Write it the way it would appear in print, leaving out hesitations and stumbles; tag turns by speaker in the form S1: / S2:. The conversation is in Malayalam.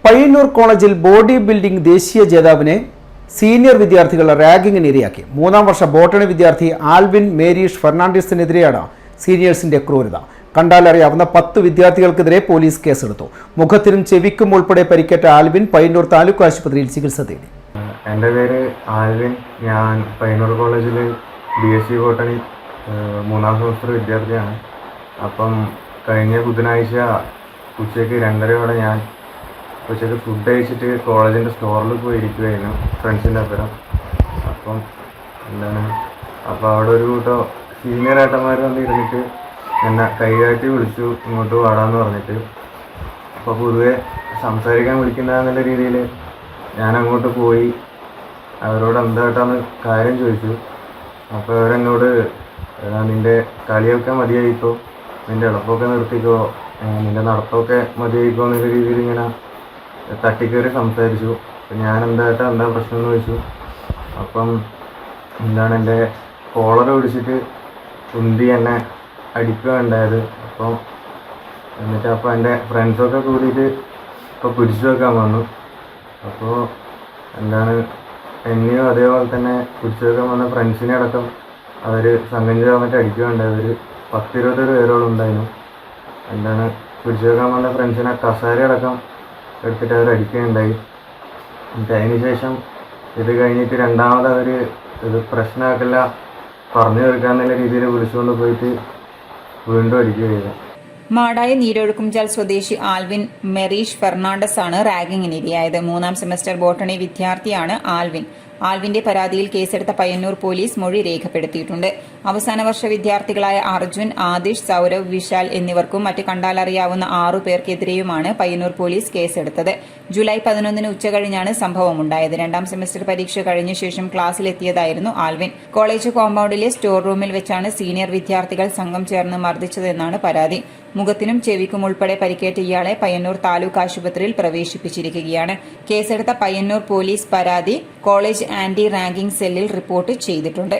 S1: പയ്യന്നൂർ കോളേജിൽ ബോഡി ബിൽഡിംഗ് ദേശീയ ജേതാവിനെ സീനിയർ വിദ്യാർത്ഥികൾ റാഗിങ്ങിന് ഇരയാക്കി. 3ാം വർഷ ബോട്ടണി വിദ്യാർത്ഥി ആൽവിൻ മേരീഷ് ഫെർണാണ്ടസിനെതിരെയാണ് സീനിയേഴ്സിന്റെ ക്രൂരത. കണ്ടാലറിയാവുന്ന 10 വിദ്യാർത്ഥികൾക്കെതിരെ പോലീസ് കേസെടുത്തു. മുഖത്തിനും ചെവിക്കും ഉൾപ്പെടെ പരിക്കേറ്റ ആൽവിൻ പയ്യന്നൂർ താലൂക്ക് ആശുപത്രിയിൽ ചികിത്സ തേടി.
S2: എൻ്റെ പേര് ആൽവിൻ. ഞാൻ പയ്യന്നൂർ കോളേജിൽ BSc ബോട്ടണി 3ാം സെമസ്റ്റർ വിദ്യാർത്ഥിയാണ്. അപ്പം കഴിഞ്ഞ ബുധനാഴ്ച ഉച്ചയ്ക്ക് 2:30 ഞാൻ ഉച്ചയ്ക്ക് ഫുഡ് കഴിച്ചിട്ട് കോളേജിൻ്റെ സ്റ്റോറിൽ പോയി ഇരിക്കുകയായിരുന്നു ഫ്രണ്ട്സിൻ്റെ അപ്പുറം. അപ്പം അവിടെ ഒരു കൂട്ടം സീനിയർ ഏട്ടന്മാർ വന്നിരുന്നിട്ട് എന്നെ കൈകാട്ടി വിളിച്ചു, ഇങ്ങോട്ട് വാടാന്ന് പറഞ്ഞിട്ട്. അപ്പോൾ പൊതുവെ സംസാരിക്കാൻ വിളിക്കുന്നതെന്നുള്ള രീതിയിൽ ഞാൻ അങ്ങോട്ട് പോയി അവരോട് എന്തായിട്ടാണ് കാര്യം ചോദിച്ചു. അപ്പോൾ അവരെന്നോട് നിൻ്റെ കളിയൊക്കെ മതിയായിക്കോ, നിൻ്റെ എളുപ്പമൊക്കെ നിർത്തിക്കോ, നിൻ്റെ നടത്തമൊക്കെ മതിയായിക്കോ എന്നുള്ള രീതിയിൽ ഇങ്ങനെ തട്ടിക്കയറി സംസാരിച്ചു. അപ്പം ഞാൻ എന്താ പ്രശ്നം എന്ന് ചോദിച്ചു. അപ്പം എൻ്റെ കോളർ പിടിച്ചിട്ട് ഉന്തി എന്നെ അടിക്കുകയുണ്ടായത്. അപ്പം എൻ്റെ ഫ്രണ്ട്സൊക്കെ കൂടിയിട്ട് ഇപ്പോൾ പിടിച്ചു വെക്കാൻ വന്നു. അപ്പോൾ എന്നെയും അതേപോലെ തന്നെ പിടിച്ചു വെക്കാൻ വന്ന ഫ്രണ്ട്സിനെ അടക്കം അവർ സംഘം ചെയ്ത് വന്നിട്ട് അടിക്കുകയുണ്ടായത്. ഒരു 10-20 പേരോളം ഉണ്ടായിരുന്നു. പിടിച്ചു വെക്കാൻ വന്ന ഫ്രണ്ട്സിനെ കസാരയടക്കം എടുത്തിട്ട് അവർ അടിക്കുകയുണ്ടായി. അതിന് ശേഷം ഇത് കഴിഞ്ഞിട്ട് രണ്ടാമത് അവർ ഇത് പ്രശ്നമാക്കില്ല പറഞ്ഞു തീർക്കാന്നുള്ള രീതിയിൽ വിളിച്ചുകൊണ്ട് പോയിട്ട് വീണ്ടും അടിക്കുകയായിരുന്നു.
S3: മാടായി നീരൊഴുക്കുംചാൽ സ്വദേശി ആൽവിൻ മെറീഷ് ഫെർണാണ്ടസ് ആണ് റാഗിങ്ങിന് ഇരയായത്. 3ാം സെമസ്റ്റർ ബോട്ടണി വിദ്യാർത്ഥിയാണ് ആൽവിൻ. ആൽവിന്റെ പരാതിയിൽ കേസെടുത്ത പയ്യന്നൂർ പോലീസ് മൊഴി രേഖപ്പെടുത്തിയിട്ടുണ്ട്. അവസാന വർഷ വിദ്യാർത്ഥികളായ അർജുൻ, ആദിഷ്, സൌരവ്, വിശാൽ എന്നിവർക്കും മറ്റ് കണ്ടാലറിയാവുന്ന 6 പേർക്കെതിരെയുമാണ് പയ്യന്നൂർ പോലീസ് കേസെടുത്തത്. ജൂലൈ 11 ഉച്ചകഴിഞ്ഞാണ് സംഭവമുണ്ടായത്. 2ാം സെമസ്റ്റർ പരീക്ഷ കഴിഞ്ഞ ശേഷം ക്ലാസ്സിലെത്തിയതായിരുന്നു ആൽവിൻ. കോളേജ് കോമ്പൗണ്ടിലെ സ്റ്റോർ റൂമിൽ വെച്ചാണ് സീനിയർ വിദ്യാർത്ഥികൾ സംഘം ചേർന്ന് മർദ്ദിച്ചതെന്നാണ് പരാതി. മുഖത്തിനും ചെവിക്കും ഉൾപ്പെടെ പരിക്കേറ്റ ഇയാളെ പയ്യന്നൂർ താലൂക്ക് ആശുപത്രിയിൽ പ്രവേശിപ്പിച്ചിരിക്കുകയാണ്. കേസെടുത്ത പയ്യന്നൂർ പോലീസ് പരാതി കോളേജ് ആന്റി റാഗിംഗ് സെല്ലിൽ റിപ്പോർട്ട് ചെയ്തിട്ടുണ്ട്.